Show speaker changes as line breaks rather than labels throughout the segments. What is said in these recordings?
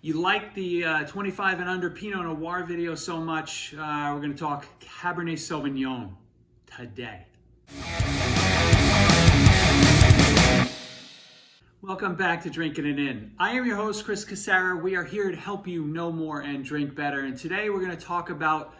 you like the 25 and under Pinot Noir video so much, we're going to talk Cabernet Sauvignon today. Welcome back to Drinking It In. I am your host, Chris Casara. We are here to help you know more and drink better. And today we're going to talk about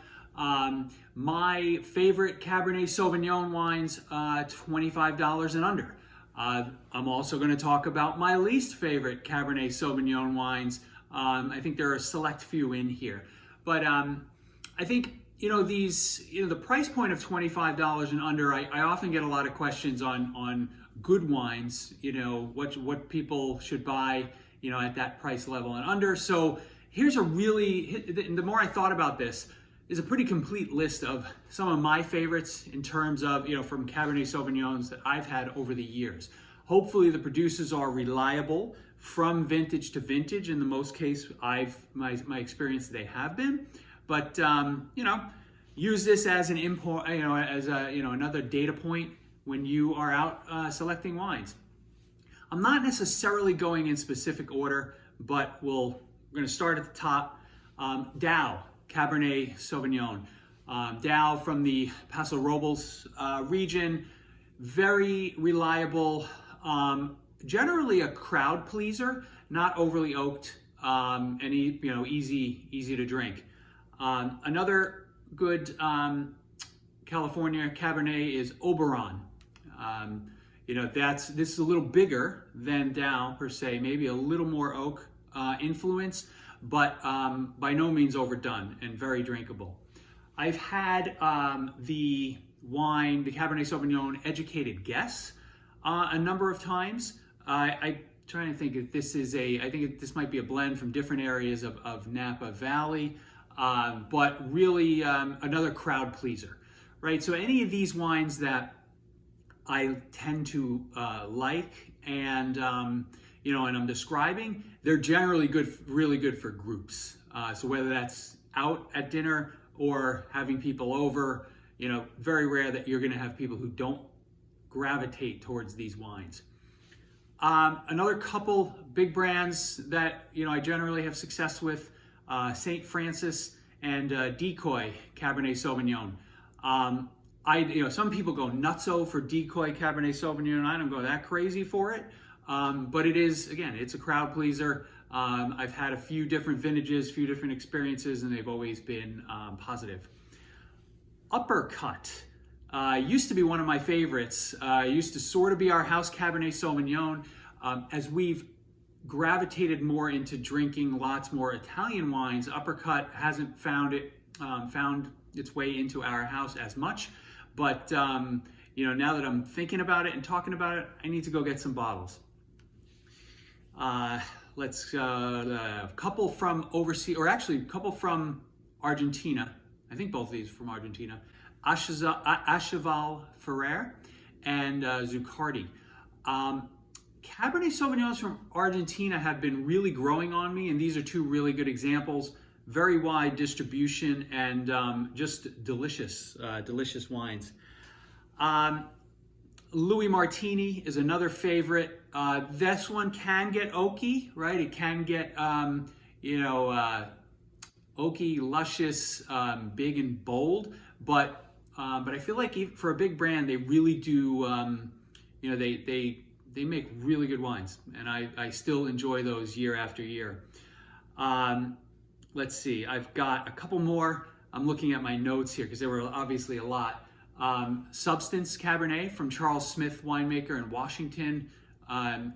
my favorite Cabernet Sauvignon wines, $25 and under. I'm also going to talk about my least favorite Cabernet Sauvignon wines. I think there are a select few in here, but I think the price point of $25 and under. I often get a lot of questions on good wines. What people should buy. At that price level and under. So here's the more I thought about this, is a pretty complete list of some of my favorites in terms of from Cabernet Sauvignons that I've had over the years. Hopefully the producers are reliable from vintage to vintage. In the most case, my experience they have been, but use this as an import, another data point when you are out selecting wines. I'm not necessarily going in specific order, but we're going to start at the top. Dow Cabernet Sauvignon, Dow from the Paso Robles region, very reliable. Generally a crowd pleaser, not overly oaked, and easy to drink. Another good California Cabernet is Oberon. This is a little bigger than Dow per se, maybe a little more oak influence, but by no means overdone and very drinkable. I've had the Cabernet Sauvignon Educated Guess a number of times. I'm trying to think if this is this might be a blend from different areas of Napa Valley, but really another crowd pleaser, right? So any of these wines that I tend to like and I'm describing, they're generally really good for groups. So whether that's out at dinner or having people over, very rare that you're going to have people who don't gravitate towards these wines. Another couple big brands that I generally have success with, St. Francis and Decoy Cabernet Sauvignon. Some people go nutso for Decoy Cabernet Sauvignon. I don't go that crazy for it, but it's a crowd pleaser. I've had a few different vintages, few different experiences, and they've always been positive. Uppercut. Used to be one of my favorites. Used to sort of be our house Cabernet Sauvignon. As we've gravitated more into drinking lots more Italian wines, Uppercut hasn't found its way into our house as much. But now that I'm thinking about it and talking about it, I need to go get some bottles. A couple from overseas, or actually a couple from Argentina. I think both of these are from Argentina. Acheval Ferrer and Zuccardi. Cabernet Sauvignons from Argentina have been really growing on me, and these are two really good examples. Very wide distribution and just delicious wines. Louis Martini is another favorite. This one can get oaky, right? It can get oaky, luscious, big and bold, but I feel like for a big brand, they really do, they make really good wines, and I still enjoy those year after year. Let's see, I've got a couple more. I'm looking at my notes here because there were obviously a lot. Substance Cabernet from Charles Smith winemaker in Washington.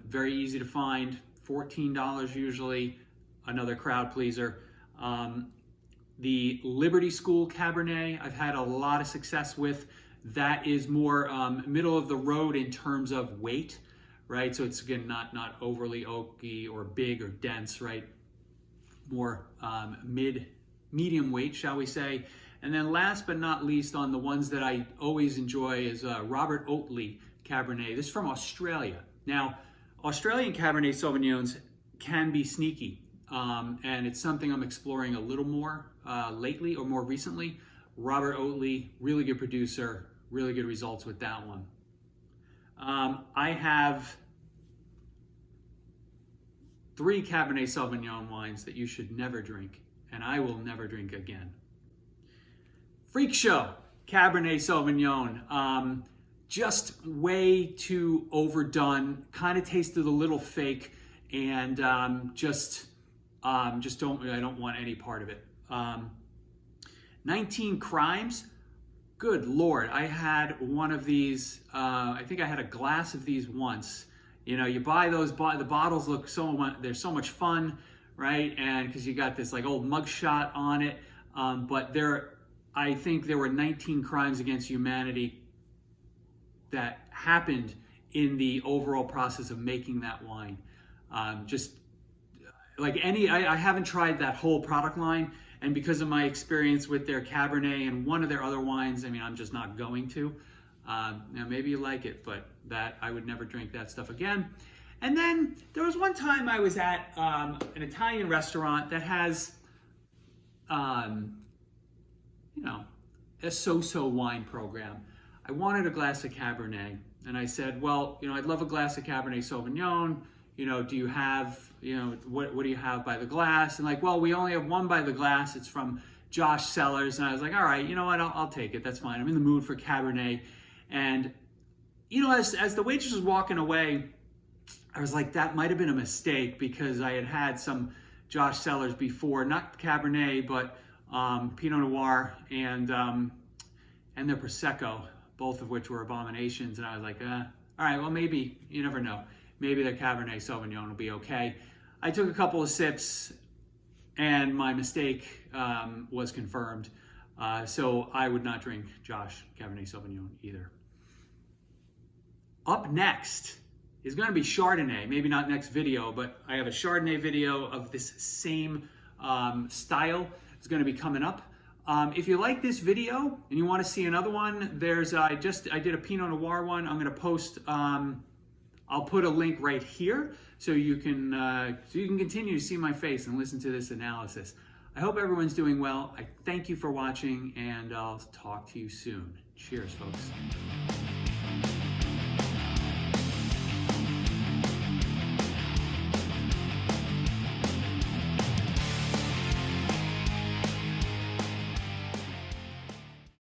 Very easy to find, $14 usually, another crowd pleaser. The Liberty School Cabernet, I've had a lot of success with. That is more middle of the road in terms of weight, right? So it's again not overly oaky or big or dense, right? More medium weight, shall we say. And then last but not least, on the ones that I always enjoy is Robert Oatley Cabernet. This is from Australia. Now, Australian Cabernet Sauvignons can be sneaky, and it's something I'm exploring a little more lately or more recently. Robert Oatley, really good producer, really good results with that one. I have 3 Cabernet Sauvignon wines that you should never drink, and I will never drink again. Freak Show Cabernet Sauvignon. Just way too overdone, kind of tasted a little fake, and I don't want any part of it. 19 Crimes. Good Lord, I had one of these, I think I had a glass of these once. You know, you buy those, the bottles look they're so much fun, right? And because you got this like old mugshot on it, but I think there were 19 crimes against humanity that happened in the overall process of making that wine. Just like I haven't tried that whole product line, and because of my experience with their Cabernet and one of their other wines, I mean, I'm just not going to. Now maybe you like it, but I would never drink that stuff again. And then there was one time I was at an Italian restaurant that has, a so-so wine program. I wanted a glass of Cabernet, and I said, well, I'd love a glass of Cabernet Sauvignon. Do you have, what do you have by the glass? And like, well, we only have one by the glass. It's from Josh Sellers. And I was like, all right, you know what? I'll take it. That's fine. I'm in the mood for Cabernet. And, as the waitress was walking away, I was like, that might have been a mistake, because I had some Josh Sellers before, not Cabernet, but Pinot Noir and their Prosecco, both of which were abominations. And I was like, all right, well, maybe, you never know. Maybe their Cabernet Sauvignon will be okay. I took a couple of sips, and my mistake was confirmed. So I would not drink Josh Cabernet Sauvignon either. Up next is going to be Chardonnay. Maybe not next video, but I have a Chardonnay video of this same style. It's going to be coming up. If you like this video and you want to see another one, I did a Pinot Noir one. I'm going to post. I'll put a link right here so you can continue to see my face and listen to this analysis. I hope everyone's doing well. I thank you for watching, and I'll talk to you soon. Cheers, folks.